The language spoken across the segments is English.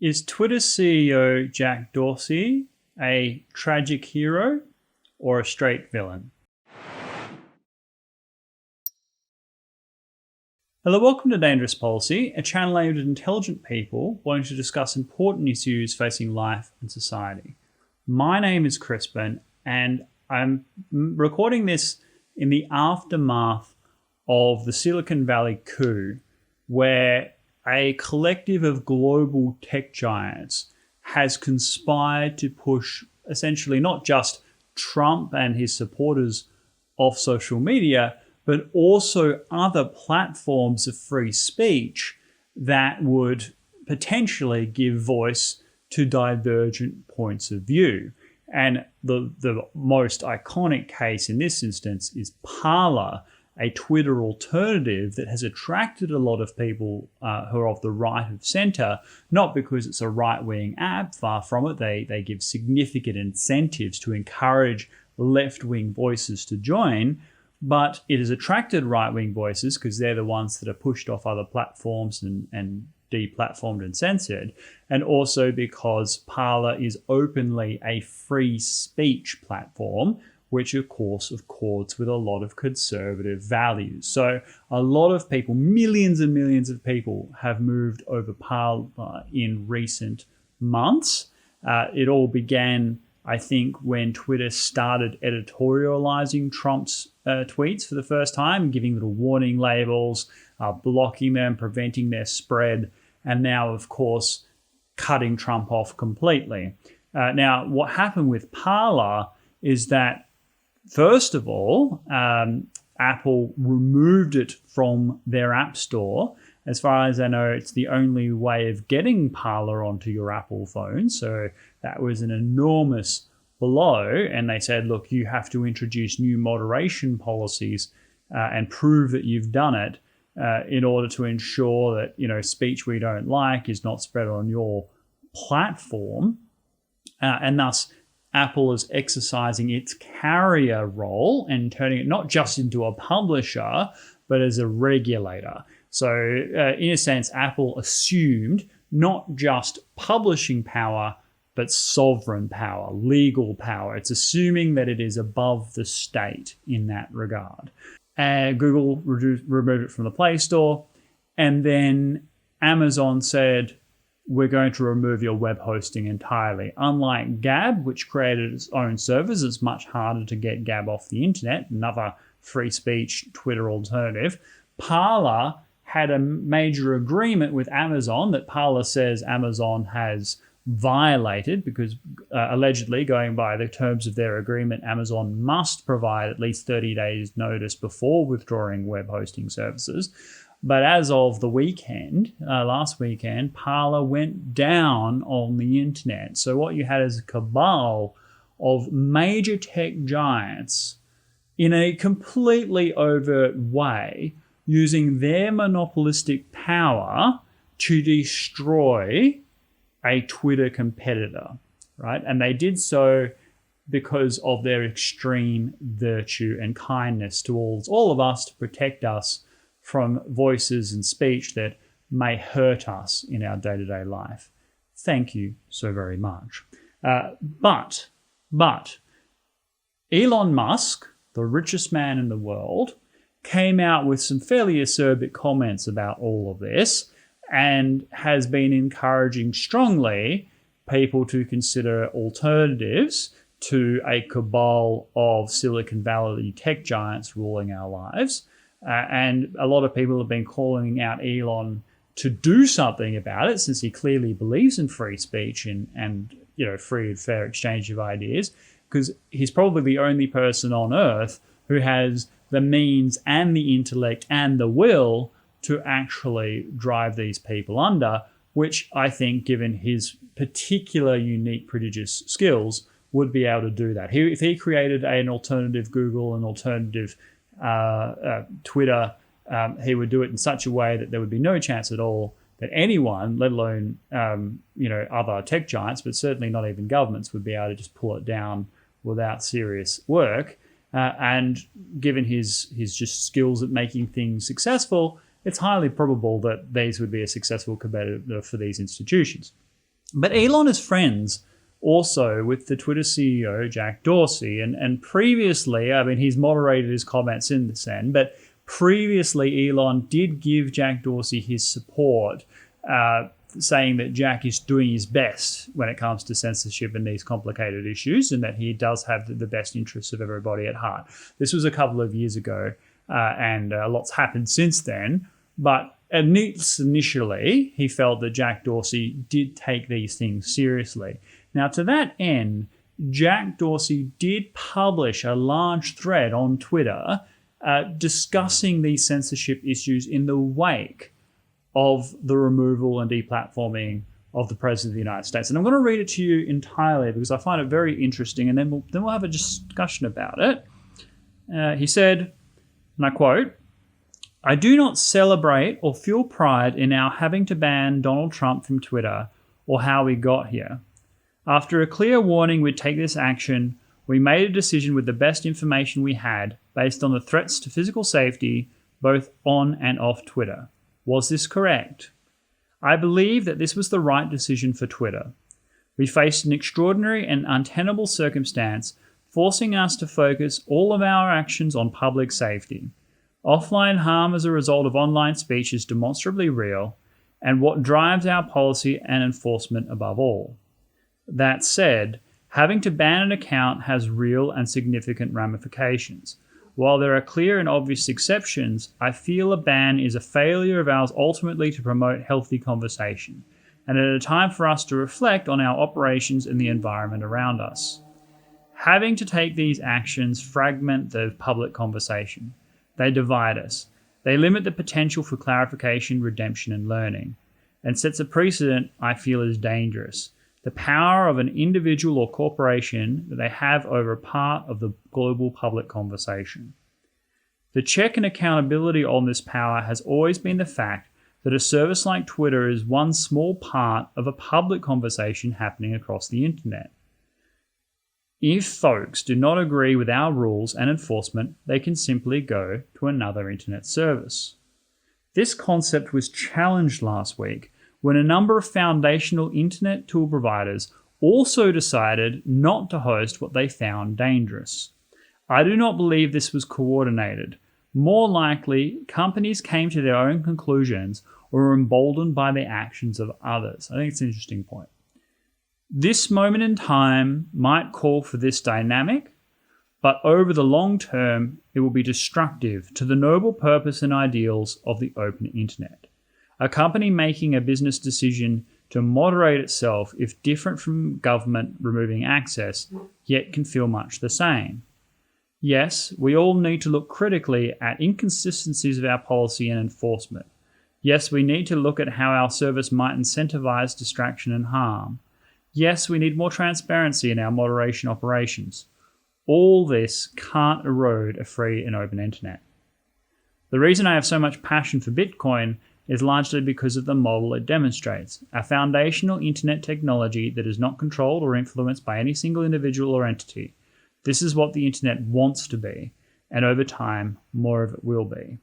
Is Twitter CEO Jack Dorsey a tragic hero or a straight villain? Hello, welcome to Dangerous Policy, a channel aimed at intelligent people wanting to discuss important issues facing life and society. My name is Crispin, and I'm recording this in the aftermath of the Silicon Valley coup, where a collective of global tech giants has conspired to push essentially not just Trump and his supporters off social media, but also other platforms of free speech that would potentially give voice to divergent points of view. And the most iconic case in this instance is Parler, a Twitter alternative that has attracted a lot of people who are of the right of center, not because it's a right-wing app, far from it. They give significant incentives to encourage left-wing voices to join, but it has attracted right-wing voices because they're the ones that are pushed off other platforms and deplatformed and censored, and also because Parler is openly a free speech platform, which of course accords with a lot of conservative values. So a lot of people, millions and millions of people, have moved over Parler in recent months. It all began, I think, when Twitter started editorializing Trump's tweets for the first time, giving little warning labels, blocking them, preventing their spread, and now, of course, cutting Trump off completely. Now, what happened with Parler is that, first of all, Apple removed it from their App Store. As far as I know, it's the only way of getting Parler onto your Apple phone. So that was an enormous blow. And they said, look, you have to introduce new moderation policies and prove that you've done it in order to ensure that, speech we don't like is not spread on your platform. And thus, Apple is exercising its carrier role and turning it not just into a publisher, but as a regulator. So in a sense, Apple assumed not just publishing power, but sovereign power, legal power. It's assuming that it is above the state in that regard. Google removed it from the Play Store. And then Amazon said, we're going to remove your web hosting entirely. Unlike Gab, which created its own servers, it's much harder to get Gab off the internet, another free speech Twitter alternative. Parler had a major agreement with Amazon that Parler says Amazon has violated because allegedly, going by the terms of their agreement, Amazon must provide at least 30 days notice before withdrawing web hosting services. But as of the weekend, last weekend, Parler went down on the internet. So what you had is a cabal of major tech giants in a completely overt way using their monopolistic power to destroy a Twitter competitor, right? And they did so because of their extreme virtue and kindness towards all of us to protect us from voices and speech that may hurt us in our day-to-day life. Thank you so very much. But Elon Musk, the richest man in the world, came out with some fairly acerbic comments about all of this and has been encouraging strongly people to consider alternatives to a cabal of Silicon Valley tech giants ruling our lives. And a lot of people have been calling out Elon to do something about it, since he clearly believes in free speech and free and fair exchange of ideas, because he's probably the only person on earth who has the means and the intellect and the will to actually drive these people under, which I think, given his particular unique prodigious skills, would be able to do that. If he created an alternative Google, an alternative Twitter, he would do it in such a way that there would be no chance at all that anyone, let alone other tech giants, but certainly not even governments, would be able to just pull it down without serious work. And given his just skills at making things successful, it's highly probable that these would be a successful competitor for these institutions. But Elon is friends also with the Twitter CEO, Jack Dorsey. And previously, I mean, he's moderated his comments since then, but previously Elon did give Jack Dorsey his support, saying that Jack is doing his best when it comes to censorship and these complicated issues, and that he does have the best interests of everybody at heart. This was a couple of years ago, and lots happened since then. But at least initially, he felt that Jack Dorsey did take these things seriously. Now, to that end, Jack Dorsey did publish a large thread on Twitter discussing these censorship issues in the wake of the removal and deplatforming of the President of the United States. And I'm going to read it to you entirely because I find it very interesting, and then we'll have a discussion about it. He said, and I quote, "I do not celebrate or feel pride in our having to ban Donald Trump from Twitter or how we got here. After a clear warning we'd take this action, we made a decision with the best information we had based on the threats to physical safety, both on and off Twitter. Was this correct? I believe that this was the right decision for Twitter. We faced an extraordinary and untenable circumstance, forcing us to focus all of our actions on public safety. Offline harm as a result of online speech is demonstrably real, and what drives our policy and enforcement above all. That said, having to ban an account has real and significant ramifications. While there are clear and obvious exceptions, I feel a ban is a failure of ours ultimately to promote healthy conversation, and at a time for us to reflect on our operations and the environment around us. Having to take these actions fragment the public conversation. They divide us. They limit the potential for clarification, redemption, and learning, and sets a precedent I feel is dangerous. The power of an individual or corporation that they have over a part of the global public conversation. The check and accountability on this power has always been the fact that a service like Twitter is one small part of a public conversation happening across the internet. If folks do not agree with our rules and enforcement, they can simply go to another internet service. This concept was challenged last week when a number of foundational internet tool providers also decided not to host what they found dangerous. I do not believe this was coordinated. More likely, companies came to their own conclusions or were emboldened by the actions of others. I think it's an interesting point. This moment in time might call for this dynamic, but over the long term, it will be destructive to the noble purpose and ideals of the open internet. A company making a business decision to moderate itself, if different from government removing access, yet can feel much the same. Yes, we all need to look critically at inconsistencies of our policy and enforcement. Yes, we need to look at how our service might incentivize distraction and harm. Yes, we need more transparency in our moderation operations. All this can't erode a free and open internet. The reason I have so much passion for Bitcoin is largely because of the model it demonstrates, a foundational internet technology that is not controlled or influenced by any single individual or entity. This is what the internet wants to be, and over time, more of it will be.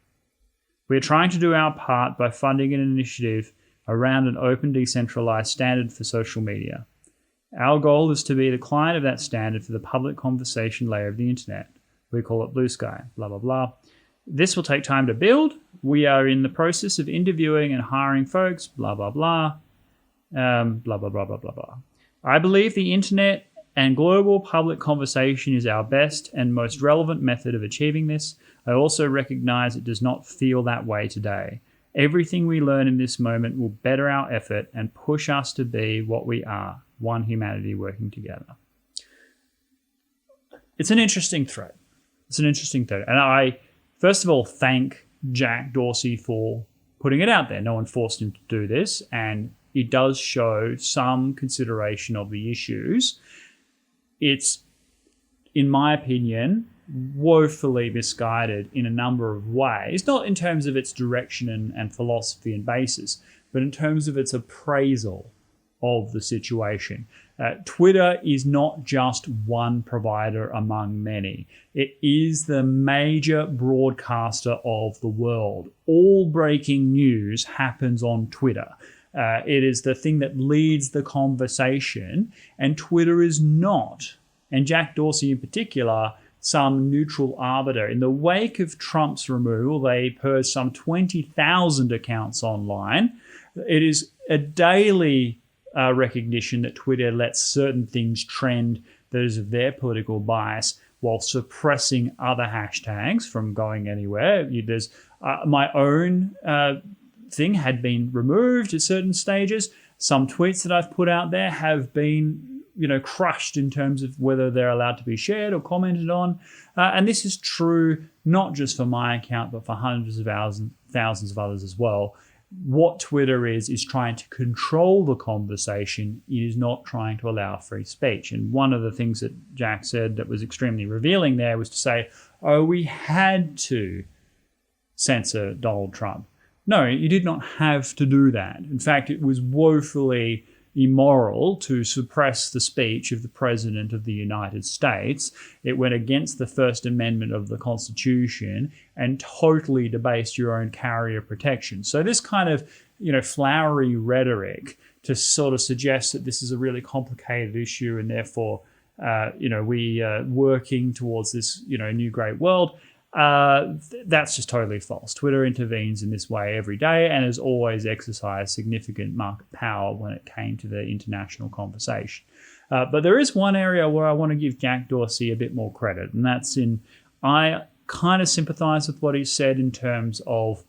We are trying to do our part by funding an initiative around an open, decentralized standard for social media. Our goal is to be the client of that standard for the public conversation layer of the internet. We call it Blue Sky, blah, blah, blah. This will take time to build. We are in the process of interviewing and hiring folks, blah, blah, blah, blah, blah, blah, blah, blah, blah. I believe the internet and global public conversation is our best and most relevant method of achieving this. I also recognize it does not feel that way today. Everything we learn in this moment will better our effort and push us to be what we are, one humanity working together. It's an interesting thread. And I, first of all, thank Jack Dorsey for putting it out there. No one forced him to do this, and it does show some consideration of the issues. It's, in my opinion, woefully misguided in a number of ways, not in terms of its direction and philosophy and basis, but in terms of its appraisal of the situation. Twitter is not just one provider among many. It is the major broadcaster of the world. All breaking news happens on Twitter. It is the thing that leads the conversation, and Twitter is not. And Jack Dorsey in particular, some neutral arbiter. In the wake of Trump's removal, they purged some 20,000 accounts online. It is a daily recognition that Twitter lets certain things trend that is of their political bias while suppressing other hashtags from going anywhere. There's my own thing had been removed at certain stages. Some tweets that I've put out there have been crushed in terms of whether they're allowed to be shared or commented on. And this is true not just for my account, but for hundreds of thousands of others as well. What Twitter is trying to control the conversation. It is not trying to allow free speech. And one of the things that Jack said that was extremely revealing there was to say, we had to censor Donald Trump. No, you did not have to do that. In fact, it was woefully immoral to suppress the speech of the President of the United States. It went against the First Amendment of the Constitution and totally debased your own carrier protection. So this kind of, flowery rhetoric to sort of suggest that this is a really complicated issue and therefore, we are working towards this, new great world. That's just totally false. Twitter intervenes in this way every day and has always exercised significant market power when it came to the international conversation. But there is one area where I want to give Jack Dorsey a bit more credit, and that's I kind of sympathize with what he said in terms of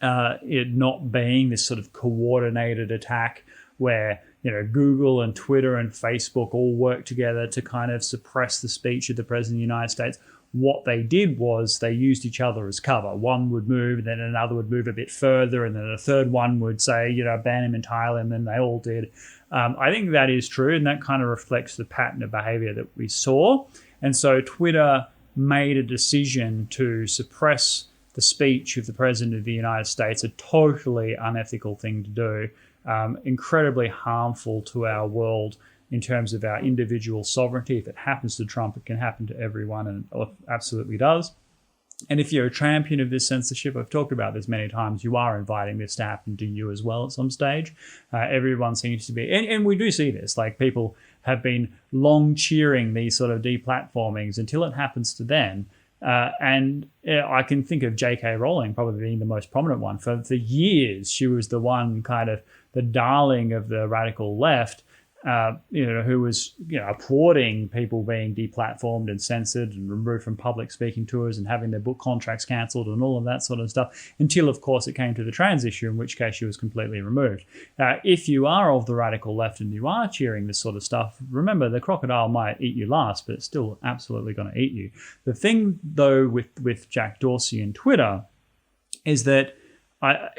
it not being this sort of coordinated attack where Google and Twitter and Facebook all work together to kind of suppress the speech of the President of the United States. What they did was they used each other as cover. One would move, and then another would move a bit further, and then a third one would say, ban him entirely, and then they all did. I think that is true, and that kind of reflects the pattern of behavior that we saw. And so Twitter made a decision to suppress the speech of the President of the United States, a totally unethical thing to do, incredibly harmful to our world in terms of our individual sovereignty. If it happens to Trump, it can happen to everyone, and it absolutely does. And if you're a champion of this censorship, I've talked about this many times, you are inviting this to happen to you as well at some stage. Everyone seems to be, and we do see this, like people have been long cheering these sort of deplatformings until it happens to them. And I can think of J.K. Rowling probably being the most prominent one. For years, she was the one kind of the darling of the radical left, who was applauding people being deplatformed and censored and removed from public speaking tours and having their book contracts cancelled and all of that sort of stuff, until of course it came to the trans issue, in which case she was completely removed. If you are of the radical left and you are cheering this sort of stuff, remember the crocodile might eat you last, but it's still absolutely going to eat you. The thing though with Jack Dorsey and Twitter is that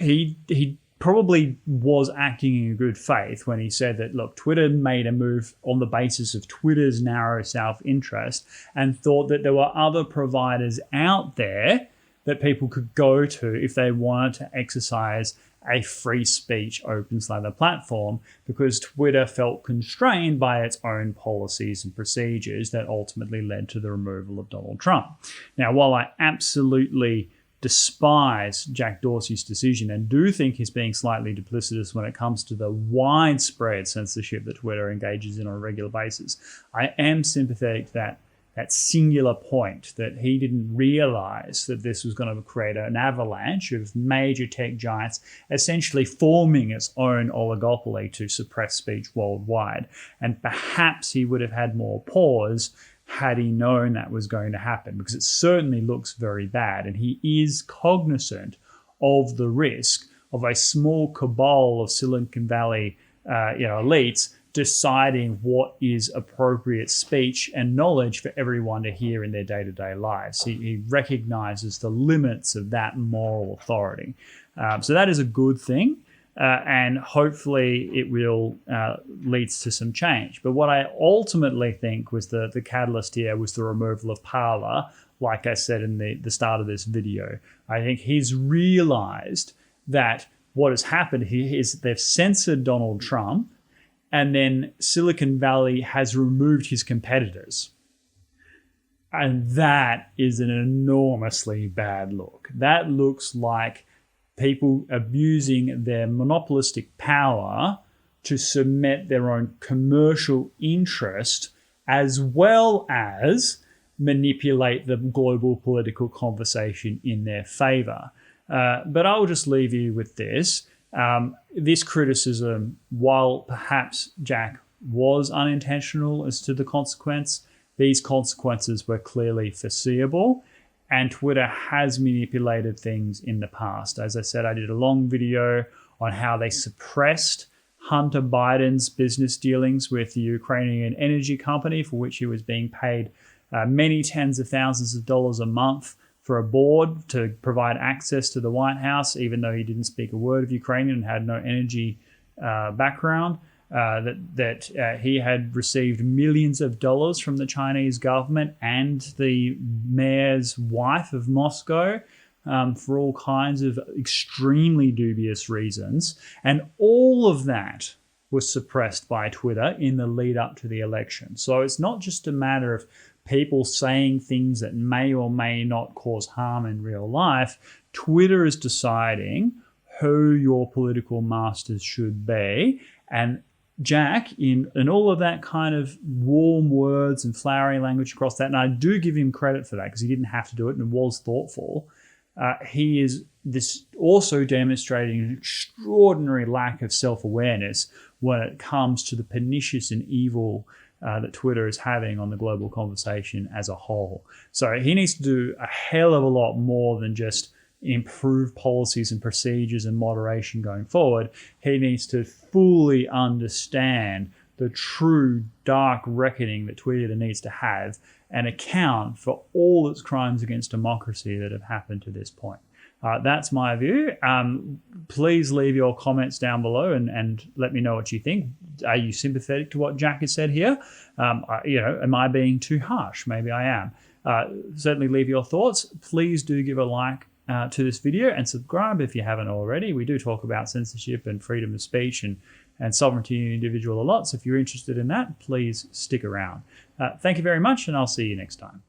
he probably was acting in good faith when he said that, look, Twitter made a move on the basis of Twitter's narrow self-interest and thought that there were other providers out there that people could go to if they wanted to exercise a free speech open slather platform, because Twitter felt constrained by its own policies and procedures that ultimately led to the removal of Donald Trump. Now, while I absolutely despise Jack Dorsey's decision and do think he's being slightly duplicitous when it comes to the widespread censorship that Twitter engages in on a regular basis, I am sympathetic to that singular point that he didn't realize that this was going to create an avalanche of major tech giants essentially forming its own oligopoly to suppress speech worldwide. And perhaps he would have had more pause had he known that was going to happen, because it certainly looks very bad. And he is cognizant of the risk of a small cabal of Silicon Valley elites deciding what is appropriate speech and knowledge for everyone to hear in their day-to-day lives. He recognizes the limits of that moral authority. So that is a good thing. And hopefully it will leads to some change. But what I ultimately think was the catalyst here was the removal of Parler, like I said in the start of this video. I think he's realized that what has happened here is they've censored Donald Trump, and then Silicon Valley has removed his competitors. And that is an enormously bad look. That looks like people abusing their monopolistic power to cement their own commercial interest, as well as manipulate the global political conversation in their favor. But I'll just leave you with this. This criticism, while perhaps Jack was unintentional as to the consequence, these consequences were clearly foreseeable, and Twitter has manipulated things in the past. As I said, I did a long video on how they suppressed Hunter Biden's business dealings with the Ukrainian energy company, for which he was being paid many tens of thousands of dollars a month for a board to provide access to the White House, even though he didn't speak a word of Ukrainian and had no energy background. He had received millions of dollars from the Chinese government and the mayor's wife of Moscow for all kinds of extremely dubious reasons. And all of that was suppressed by Twitter in the lead up to the election. So it's not just a matter of people saying things that may or may not cause harm in real life. Twitter is deciding who your political masters should be. And Jack, in all of that kind of warm words and flowery language across that, and I do give him credit for that because he didn't have to do it and was thoughtful, he is this also demonstrating an extraordinary lack of self-awareness when it comes to the pernicious and evil that Twitter is having on the global conversation as a whole. So he needs to do a hell of a lot more than just improve policies and procedures and moderation going forward. He needs to fully understand the true dark reckoning that Twitter needs to have and account for all its crimes against democracy that have happened to this point. That's my view. Please leave your comments down below and let me know what you think. Are you sympathetic to what Jack has said here? Am I being too harsh? Maybe I am. Certainly leave your thoughts. Please do give a like to this video and subscribe if you haven't already. We do talk about censorship and freedom of speech and sovereignty of the individual a lot. So if you're interested in that, please stick around. Thank you very much, and I'll see you next time.